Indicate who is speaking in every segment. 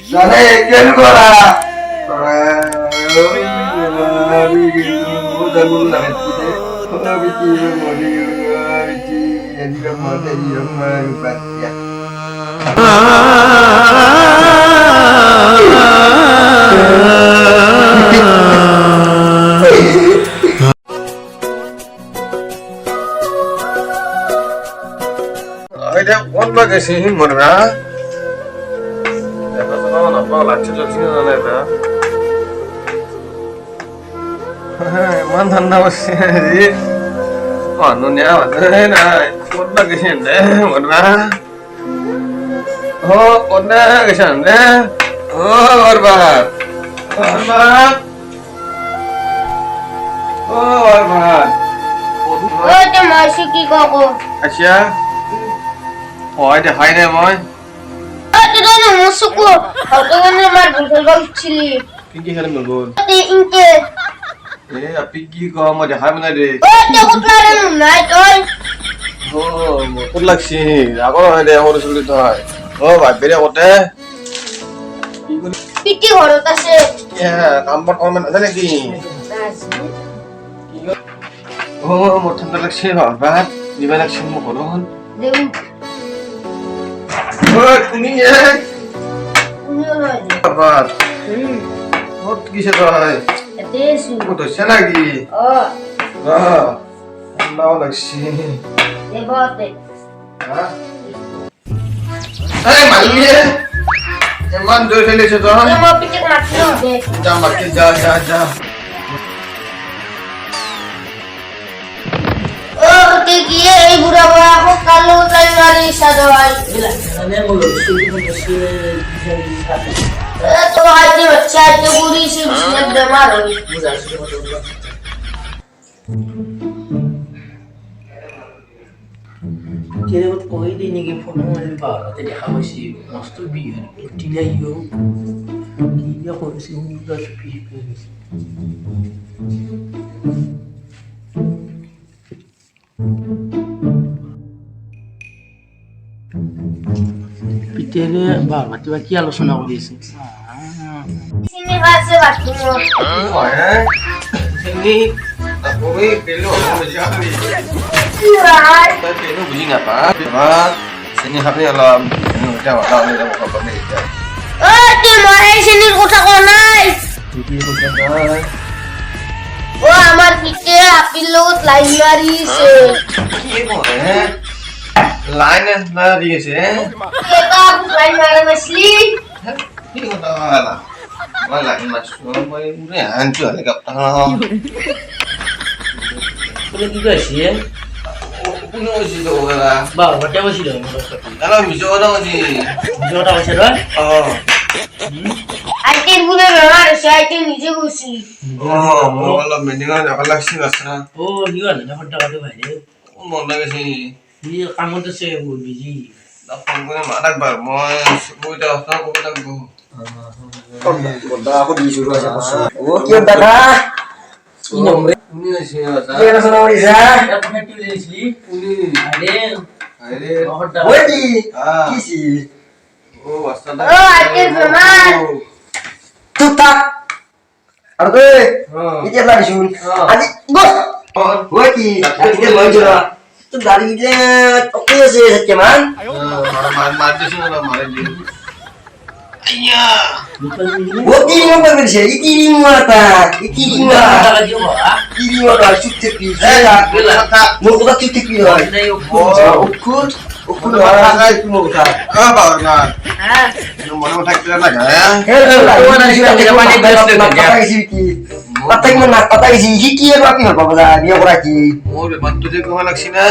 Speaker 1: Sana ikan kora. Udah mulai kita. Bici modi bici jadi modi yang hebat ya. Ada orang kesini mana? Apa sama apa lagi sini mana ya? Mantan nama sih, manunya mana? Orang kesini mana? Oh, orang kesini. Oh, Warbat. Oh, Warbat.
Speaker 2: Oh, itu masih kiko.
Speaker 1: Asia. Oh, ada hai deh, moy.
Speaker 2: Itu kan masuk ko. Itu kan nomor bulbul cili.
Speaker 1: Pinky hari melbul.
Speaker 2: Itu inke.
Speaker 1: Pinky ko mau ada hai mana deh?
Speaker 2: Oh, itu kuplaran naik oi.
Speaker 1: Oh, mau laksi. Aku ada yang harus sulit hai. Oh, baik beri aku teh.
Speaker 2: Piti horo tase.
Speaker 1: Ya, kamar komen ada lagi. Oh, mau tanda laksi Warbat. Di mana laksi mau koron?
Speaker 2: Dewi.
Speaker 1: Oh, kuningnya.
Speaker 2: Ini lagi.
Speaker 1: Warbat. Oh, kisah tuh hai.
Speaker 2: Itu
Speaker 1: Aku tuh siapa lagi?
Speaker 2: Oh,
Speaker 1: Ah, mau laksi.
Speaker 2: debote.
Speaker 1: Hah? Malu ya? Emang dua kali
Speaker 2: Yang
Speaker 1: sudah.
Speaker 2: mau picik mati deh.
Speaker 1: Jangan makin jah.
Speaker 2: Oh, tiga ibu rawa aku kalau lain hari sadawai. तो आज बच्चा तो पूरी से बीमार हो गई
Speaker 3: Kira buat koi di ni game phone mana bawa tadi hawa si mesti biar tidak yo. Dia kau si muda sepi. Pitele bawa tu bagi alusona kau desi.
Speaker 2: sini kasih waktu
Speaker 1: Oh ya? Ini aku ini pelu aku mesti habis.
Speaker 2: curhat
Speaker 1: Tapi pelu bunyi apa? Apa? Sini habis alam. Ini udah waktu ini dah buka meja.
Speaker 2: oh dimana sini kotak konai
Speaker 1: Jadi bukan.
Speaker 2: oh amar pikir api laut lain hari se
Speaker 1: Gimana? Lainnya lari sih.
Speaker 2: kita aku lain hari masli
Speaker 1: Ini udah malah masuk. Mau udah hancur lagi tangan.
Speaker 3: Kau juga sih ya.
Speaker 1: Punya usia tu lah.
Speaker 3: Bawa macam apa sih dong?
Speaker 1: Kalau bisa orang ni.
Speaker 3: Jauh tak macam mana?
Speaker 1: Oh.
Speaker 2: akhir bulan memang saya itu নিজে খুশি
Speaker 1: Oh, mau kalau mendingan apa lagi rasanya?
Speaker 3: Oh, dia nak dapat dapat apa ni?
Speaker 1: Mau lagi sih.
Speaker 3: Dia kamu tu saya busy.
Speaker 1: Dapat gue mana bar, mau dah tahu gue dah gue.
Speaker 4: Aku disuruh aja masuk. Oh, kian dah.
Speaker 3: Ini nomor.
Speaker 1: Ini sih rasa.
Speaker 4: Kian sana Marisa.
Speaker 3: Apa nak tulis ni?
Speaker 1: Ini.
Speaker 3: Ada.
Speaker 1: Ada.
Speaker 3: Dapat dapat.
Speaker 4: Woi di.
Speaker 1: Ah.
Speaker 4: Kisi.
Speaker 1: Oh, waspada.
Speaker 2: oh akhir memang
Speaker 4: Tutak. Ardo.
Speaker 1: Oh.
Speaker 4: Ini lah disun.
Speaker 1: Oh.
Speaker 4: Adik, bos.
Speaker 1: Oh.
Speaker 4: Woi di. Ini maju lah. Tu dari dia. Oke sih sekian.
Speaker 1: Mati sih orang mana dia. Ayah.
Speaker 3: Bukan ini.
Speaker 4: Woi di ngapa Marisa? Iki di mata. Iki di mata.
Speaker 3: lagi apa?
Speaker 4: Iki di mata. Cutek di. Saya. Mau kita cutek di.
Speaker 3: Ada yang
Speaker 1: Oh.
Speaker 4: Ukur. Ukur
Speaker 1: Udah
Speaker 4: lah.
Speaker 1: pakai itu mau usah. Apa orang?
Speaker 2: ah
Speaker 1: Yang mana tak kira lagi ya?
Speaker 4: Hello.
Speaker 3: Mana sih kita pakai gelas tu kan?
Speaker 4: Pakai si Iki. Pakai mana? Pakai si Iki apa apa apa dia kurang.
Speaker 1: Oh, dia bantu dia ke mana sini?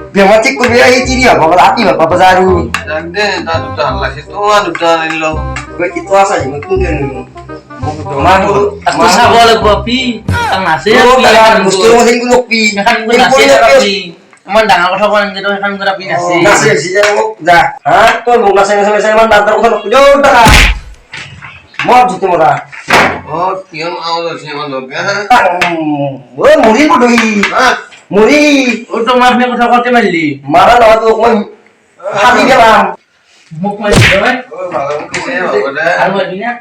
Speaker 4: Biar macam kau biar itu dia apa api apa baru.
Speaker 1: Jangan, tak sudah lah situ kan sudah ini loh.
Speaker 4: Kau itu asal mungkin kan. Mahu,
Speaker 3: Aku sah boleh kopi. Tang nasi.
Speaker 4: oh, tak mesti masih ikut kopi.
Speaker 3: Kan gue nasi kopi. Mandang aku tahu kan gitu kan gue rapi nasi.
Speaker 4: Nasi sih yang dah. Hah, tuh mau nasi saya mana tak tahu tak jauh dah. Mau situ murah.
Speaker 1: Oh, kian awal sih mana ya?
Speaker 4: Oh, muri bodoi.
Speaker 1: Ah,
Speaker 4: Muri.
Speaker 3: Untuk maafnya aku tahu kote mali.
Speaker 4: Marah lah tu kau. Hati dia bang.
Speaker 3: মোক মাৰি দিলে আৰু মাৰিবি না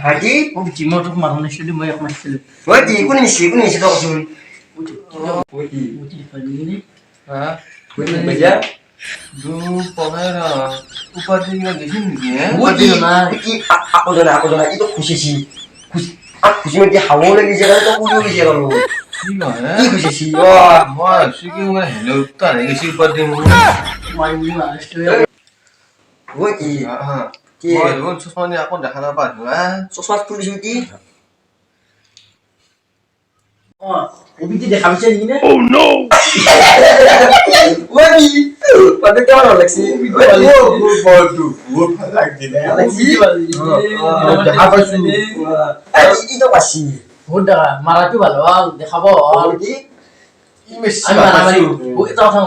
Speaker 4: Haji,
Speaker 3: জিমত মানুহ নাছিলো মই এক মাৰিছিলো
Speaker 4: woi di kuning sih tuh sun. Aku dona itu khusus sih. Aku sih nanti hawa lagi jalan tuh kudu lagi jalan lu. Ini khusus sih. Wah,
Speaker 3: মাৰিবি মাৰিছিলো
Speaker 4: woi di.
Speaker 1: aku দেখা নাপালো
Speaker 4: Sosok tulis uti.
Speaker 3: অ ABT দেখা পাইছে নেকি না
Speaker 4: Woi, pada kawan Alexi. Itu pasti.
Speaker 3: বহুত দেখা মাৰাটো ভাল হ'ল দেখাব
Speaker 4: Jadi,
Speaker 3: আমি মাৰি ও এটা কথা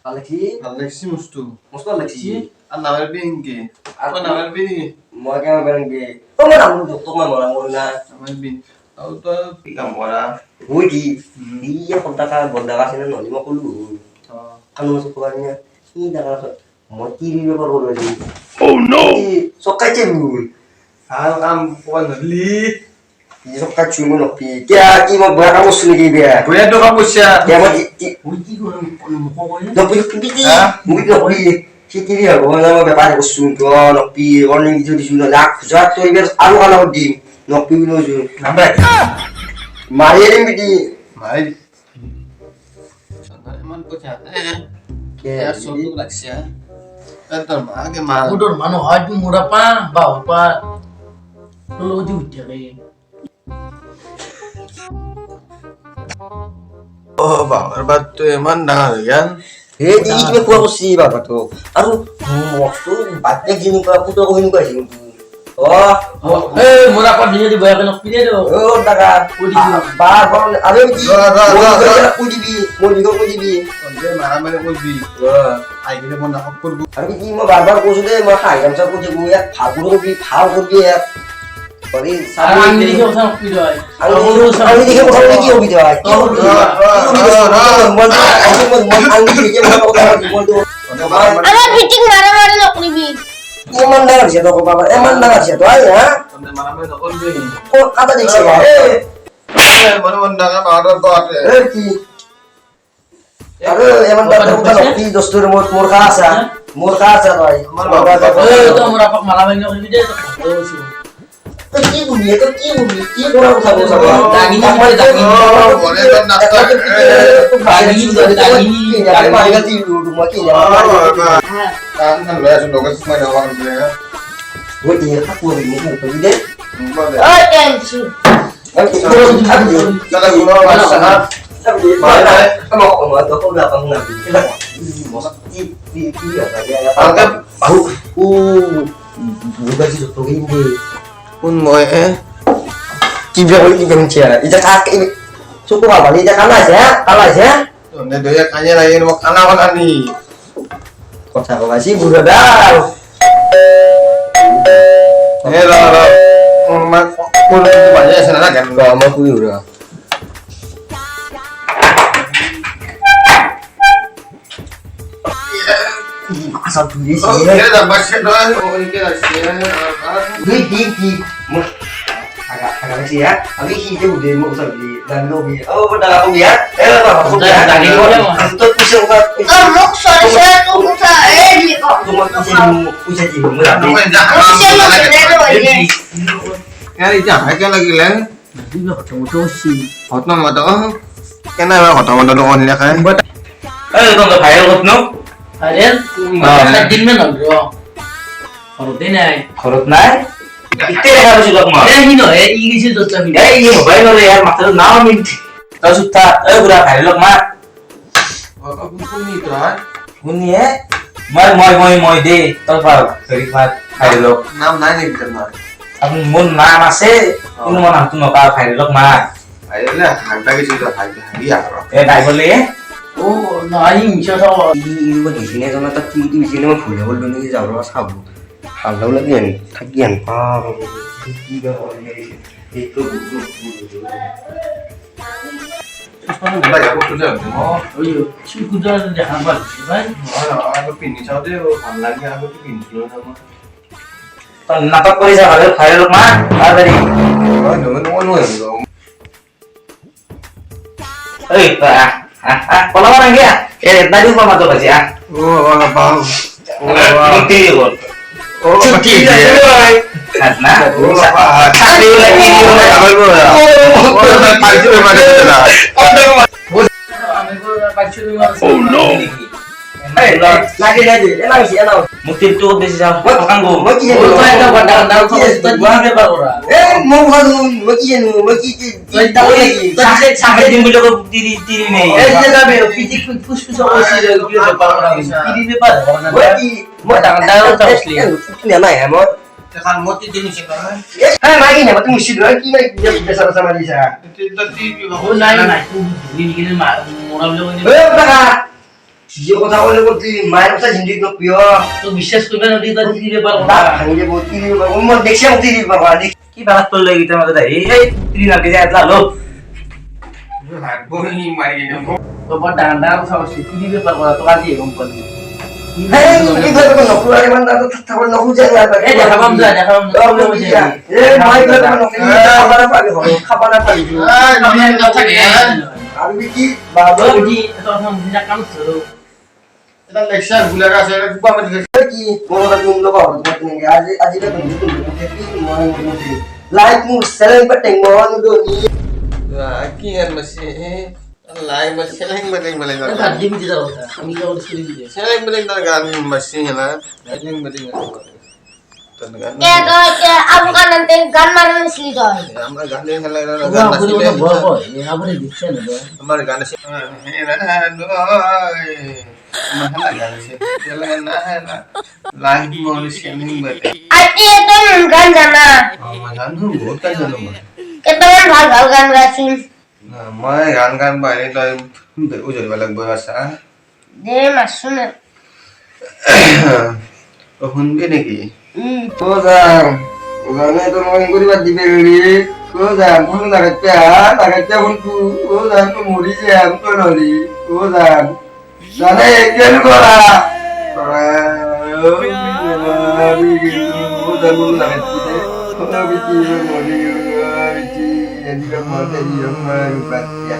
Speaker 4: Alexi,
Speaker 1: mustu
Speaker 4: musuh Alexi.
Speaker 1: namer bingi aku namer bingi
Speaker 4: Mau kayak bareng dia. Oh, nggak namun dokter mah orang orang.
Speaker 1: namer bingi aku tuh tiga orang
Speaker 4: Woi, iya kontak bondakas ini nol 50. Kan masuk keluarnya. Ini dah mau kiri berapa lagi? Oh no. Sok kacau.
Speaker 1: hal kamu bukan beli
Speaker 4: Sok kacau mau nopi. Kya ki mau buat kamu sendiri dia.
Speaker 1: gue tuh kamu siapa
Speaker 4: Dia mau
Speaker 3: উইকি করে মুখে
Speaker 4: nopi piti. Mungkin nopi. Si kiri ya, gua nama bapak aku suntuk nopi. Orang itu di sana dak. Jatuh ibar alu kalau di nopi itu ju.
Speaker 1: nambah
Speaker 4: Mari ini piti.
Speaker 1: mari emang kok ya suatu lagi ya kan maage mal
Speaker 3: উডৰ মানুহ হয় মুৰাপা বাহুপা তলো দি উঠে
Speaker 1: oh bang batu emang dah ya
Speaker 4: Eh, di itu aku sih bapak tuh. Aduh, waktu batnya gini aku tuh ini gua sih. Oh,
Speaker 3: মুৰাপা দিনে দি বয়াকে নপিলে দো
Speaker 4: oh, darat. Bar, ada di. Mau juga di.
Speaker 1: Onde marah marah bolbi wah ayo kita mau nak ukur bu
Speaker 4: Ada di mau barbar aku sudah mau hai, kamu saya puji gue ya, phal gue ya. Kali
Speaker 3: আৰু আমি দেখি কথা নপিলে হয়
Speaker 4: Aku ini kan kalau lagi gitu aja.
Speaker 2: আমার পিটিং মারামারি নকরিবি
Speaker 4: Emang dengar sih tuh bapak, emang dengar sih tuh aja.
Speaker 1: onde marah marah nak bolbi
Speaker 4: Kok kata dik saya?
Speaker 1: mana undangan ada tuh ada
Speaker 4: Ki. Aduh, emang dengar bukan di dostur murkasa tuh aja.
Speaker 3: তো মুৰাপা মাৰামাৰি নকৰিবি দে তো
Speaker 4: Ibu kurang usah
Speaker 3: Daging apa daging?
Speaker 1: boleh kan nak
Speaker 3: Daging dari daging.
Speaker 4: Kali mah ganti dulu makin ya.
Speaker 1: kan lu ya sudah ke semua orang dia
Speaker 4: Gue dia aku ini mau pergi deh.
Speaker 2: ও tension
Speaker 4: Oke, terus aku.
Speaker 1: kalau gua masuk sana
Speaker 4: Kamu aku nggak kamu nggak bilang. Masak TV apa ya?
Speaker 1: Anggap
Speaker 4: Tahu. Udah sih tuh ini.
Speaker 1: pun mau
Speaker 4: Kibia cia. Ija kaki. Cukup apa nih? Ija kalah aja.
Speaker 1: tuh nih doya kanya lain waktu anak ani
Speaker 4: Kok saya kasih budak dah.
Speaker 1: lo mak pun banyak sana kan
Speaker 4: Enggak mau kuy udah. Asal tulis
Speaker 1: oh
Speaker 4: ya.
Speaker 1: dia dah baca doang oh ini
Speaker 4: Di. Agak sih ya. Tapi itu udah mau usah beli dan lobby. Oh, pada aku ya. Masuk ya.
Speaker 3: Daging boleh, Mas.
Speaker 4: Untuk pusing kan.
Speaker 2: মোক সরষে তুমটা এই দিকো
Speaker 4: Cuma pusing di rumah.
Speaker 2: সরষে নকরে রইলে
Speaker 1: nyari jangan kan lagi leng
Speaker 3: দিবা হটো C
Speaker 1: hot nama tuh kenapa hot nama tuh on ya kan
Speaker 4: Tunggu bayar no.
Speaker 3: আরে দিন মে নল আর দিন নাই
Speaker 4: Khorot nai. Itu yang harus dilakukan.
Speaker 3: এ হিনো এ ই গিছিল তো তুমি
Speaker 4: Iya, mobile lo ya, maksud naon nih. Tahu sudah, udah bayar lo, Mak.
Speaker 1: aku pun nih kan
Speaker 4: Ini ya.
Speaker 5: মই দে তই পাৰ হেৰি খাই লওক
Speaker 1: নাম নাই নেকি তোমাৰ
Speaker 5: আপুনি মোৰ নাম আছে কিন্তু মই নামটো নপাওঁ খাই লওক মা
Speaker 1: আহিলে হাগটা কিছু হাগি আৰু
Speaker 5: এ ড্ৰাইভাৰলে
Speaker 3: ও নাই মিছা চাও
Speaker 4: মই দেখিলে জানো তাত কি বিচাৰিলে মই ভুলে গ'লো নেকি যাব চাব ভালো লাগে আনি থাকি আনি কি বা এইটো
Speaker 1: লাগে বস্তুতে
Speaker 3: ওই চিকুদা দেখা পাচ্ছি ভাই
Speaker 1: আগত পিন্ধি চাওঁতে ভাল লাগে আগত পিন্ধিছিলো নহয়
Speaker 5: তই নাটক কৰি যা ভালে খাই লওক মা তাড়াতাড়ি এই কলা মানে গিয়া এ দাদু মামা তো বাজি আ মুক্তি দিব ছুটি না ছাড়ি লাগি মুক্তির তো বেশি যাও কাঙ্গো সামনে দিন বিলো তিরি তিরি নেই
Speaker 4: কথা বলে বলছি মায়ের কথা জিন্দি তো প্রিয়
Speaker 3: তো বিশ্বাস করবে না দিদা দিতে পারবো
Speaker 4: না ভাঙলে বলছি মই দেখছি আমি দিদি বাবা
Speaker 5: কি বালাত করলে গিতে মধ্যে এই এই তিরি না কে যায় লো
Speaker 3: তো বড় ডান্ডা কথা বলছি কি দিতে পারবো তো আজ এরকম করবি
Speaker 4: এই কি করে কোন পুরারে মান না তো থাকবে না বুঝে না
Speaker 3: এই দেখাবাম যা দেখাবাম
Speaker 4: এই মাই করে না খাবার পারি
Speaker 3: আমি একটা থাকে
Speaker 4: আমি কি বাবা
Speaker 3: কি তখন যা কাম করো
Speaker 1: এটা লেকচার ভুলে গেছে এটা খুব আমি
Speaker 4: কি বড় তুমি লোক তুমি আজ আজ এটা তুমি কি মনে মনে লাইক মু সেলিং পটে মন দো নি
Speaker 1: কি আর মসি লাই মসি সেলিং বলেং
Speaker 3: এটা দিবি দিদা কথা আমি তো বলছি দিদি
Speaker 1: সেলিং বলেং তার গান মসি না selling বলেং
Speaker 2: Aku kan nanti gan marah sih tuh.
Speaker 1: আমরা গানে খেলা
Speaker 3: গান করে ওটা বড় বড় এই আপনি দিচ্ছেন না
Speaker 1: আমার গানে লাইভ মনে সেলিং বলে
Speaker 2: Ati itu gan jana.
Speaker 1: আমার গান বহুত কাজ জানো
Speaker 2: Kita kan hal gan gasin.
Speaker 1: না মই গান বাইরে তই উজরি বেলাক বই আসা
Speaker 2: Deh masuk.
Speaker 1: শুনবি নেকি
Speaker 4: কোজাম ওখানে তো মন করিবার দিবে রে কোজাম কোন লাগাচ্চা বলতু কোজাম তো মরি যাম তো নরি কোজাম জানে কেন করা আমি কোজাম কোন লাগাচ্ছি আমি কি মরি গেছি এদিকে মতে আমার বাচ্চা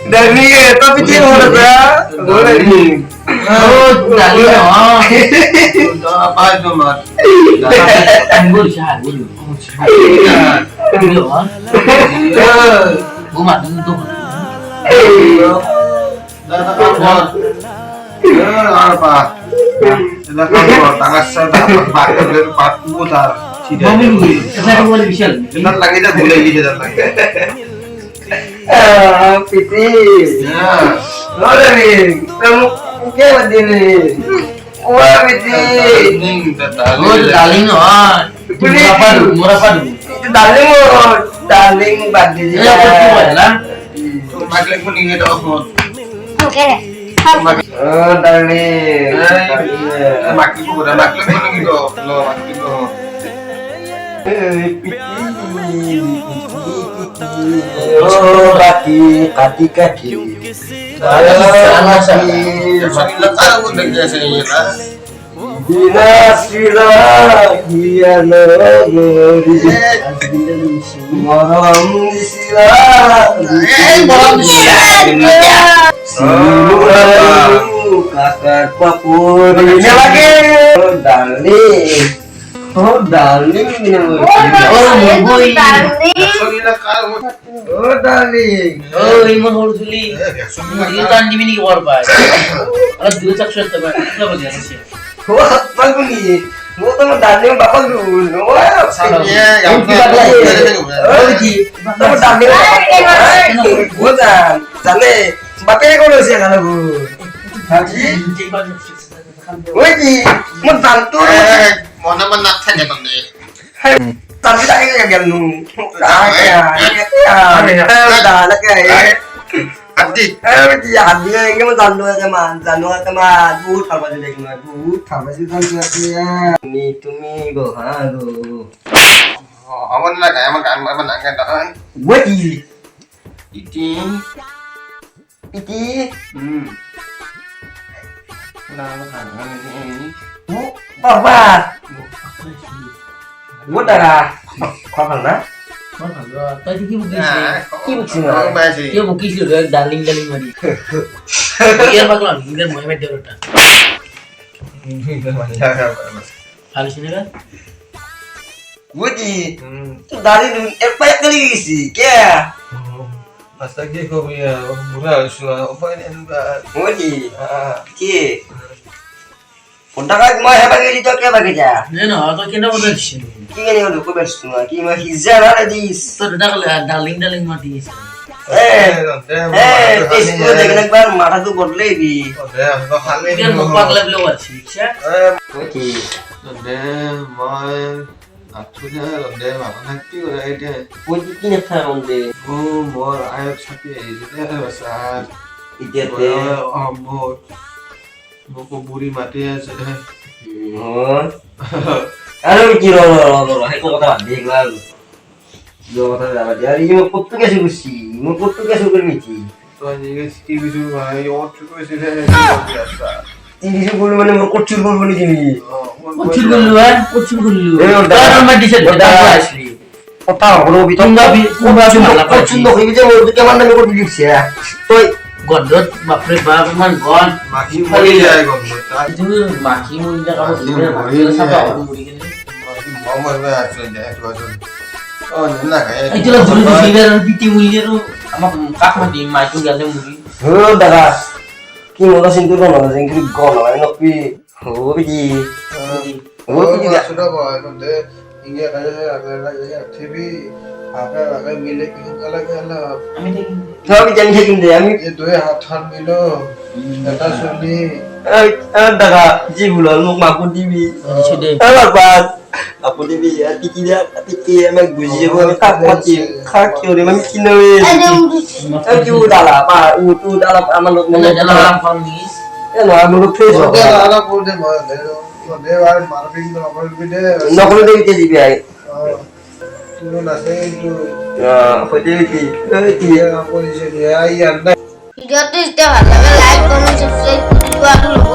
Speaker 4: Dani, tapi dia orang tua. Dani.
Speaker 3: Oh, dali oh.
Speaker 1: apa itu mas
Speaker 3: Anggur sah, anggur. Gua tuh.
Speaker 1: apa sudah kamu tangan saya dapat pakai dari putar
Speaker 3: Saya boleh bisa.
Speaker 1: kita lagi dah boleh gitu lagi
Speaker 4: Piti.
Speaker 1: ya
Speaker 4: Boleh nih. Kamu kayak begini. Wah, Piti.
Speaker 1: ini tetap
Speaker 3: Oh, daling oh. Murah padu.
Speaker 4: Itu daling oh, daling badi.
Speaker 3: Ya, betul lah.
Speaker 1: pakai pun ini doh
Speaker 2: Oke.
Speaker 4: Oh, daling.
Speaker 1: makin udah makin pun ini doh lo makin doh
Speaker 4: Piti. Oh, kaki. Dinasila hiana ngeri Maram disila Simulamu kakak papuri Ini lagi Dali Oh, darling ini
Speaker 2: Oh,
Speaker 3: boy.
Speaker 2: darling.
Speaker 4: Oh, darling.
Speaker 3: Oh, ইমন হলুলি মুরগি তো আনবি নি ওর ভাই আর দুই চাক শুনতে পারে কি বলে আছে
Speaker 4: Oh, baguni. Mo to darling bakal dulu. Oh, ji. To darling. Oh, dan. Jane, bape ko lo sih kana bu. Haji. Oh, ji. Mo tantu.
Speaker 1: মনে মনে না থাকে তবে
Speaker 4: Tapi tak ingat yang nu. Ya. Dah nak ke.
Speaker 1: হাতি
Speaker 4: Ji hadi yang mo tantu teman. Tantu teman. Bu thal baju dek na. Bu thal baju tantu ya. Ni tumi go ha go.
Speaker 1: আমার না গায় আমার গান আমার না গান তখন
Speaker 4: Buat ji.
Speaker 1: ইতি
Speaker 4: Iti.
Speaker 1: না গান
Speaker 4: Bu. Papa. Bu dah. Papa na.
Speaker 3: তাই কি বুঝিস
Speaker 4: Ki bu sih
Speaker 1: না
Speaker 4: na.
Speaker 1: বাজি
Speaker 3: কে বুঝিস রে ডার্লিং ডার্লিং মারি ইয়ার পাগলা ইংরেজ মোহাম্মদ দেরটা আলিস নেগা
Speaker 4: Bu ji. Tu dari nu banyak kali sih. Ke.
Speaker 1: Masa ke kau punya murah suara apa ini juga
Speaker 4: Bu ji. Ki. Pondaka mai haba geli to ke bagi ja.
Speaker 3: না না তো কেন বলছিস
Speaker 4: Ki ngene udah ko bestu ma. Ki ma hizar ada dis.
Speaker 3: তো ডাকলে darling darling মারি
Speaker 4: Isku dengan bar mata tu bodle bi.
Speaker 3: কেন পাগলা বলে বলছিস
Speaker 4: Oke. Oke kini tahun deh. Ide deh.
Speaker 1: বুড়ি মাটি আছে
Speaker 4: Oh. Aduh mikir lo. Hai kok kata dia lalu. Jo kata dapat dari yo putu ke sih. Mo putu ke suka mici.
Speaker 1: তো আজকে TV শুরু হয় ও ছোট ছিল
Speaker 4: Ini sih bulu mana mo kucur bulu ni sini.
Speaker 3: কুচুর Gullu হ্যাঁ কুচুর Gullu
Speaker 4: Eh, udah.
Speaker 3: তার মাটি সে
Speaker 4: Udah.
Speaker 3: আসলি
Speaker 4: Kota kalau bitu.
Speaker 3: Tunggu, malah
Speaker 4: Kucur dok ini mau ke mana mo kudu sih ya. Toy.
Speaker 3: গডত বাপরে বাপ মান গন
Speaker 1: মাখি মরি যায় গন্ধ তাই
Speaker 3: itu maki mulia kamu sendiri maki siapa orang mulia ini
Speaker 1: মাখি মমে আছে একটু আছে ও না গায়
Speaker 3: itu lah dulu sehingga piti mulia tu sama kak mati maju gale mulia
Speaker 4: Oh, dah. Ki mo ta singkur no, singkur gol lah no pi. Oh, bi.
Speaker 1: ও ছোট বয় কিন্তু ইয়ে গায় লাগে টিভি আপে আগে মিলে কি লাগে না
Speaker 3: আমি দেখি
Speaker 4: Tapi jangan hakim deh, ami.
Speaker 1: ये दो हाथ हाथ मिलो এটা শুনি
Speaker 4: Dah ji bulan lu maku dibi.
Speaker 3: di sini
Speaker 4: Pas. Aku dibi, tiki dia, tiki emak guji gua tak mati. Kaki udah mami kinawe.
Speaker 2: Ada yang
Speaker 4: Aku dah lah, pak. Itu dalam aman lu
Speaker 3: ada dalam orang pangis
Speaker 4: Ya lah, menurut face.
Speaker 1: ওকে আলা বলতে মানে দে আর মারপিং তো আমার বিদে
Speaker 4: Nak kena dia jadi biar.
Speaker 1: তুই না সে তো
Speaker 4: Apa dia di?
Speaker 1: ইয়ে আপনি যে আই আর না
Speaker 2: video tu setiap hari like, comment, subscribe, dua dulu.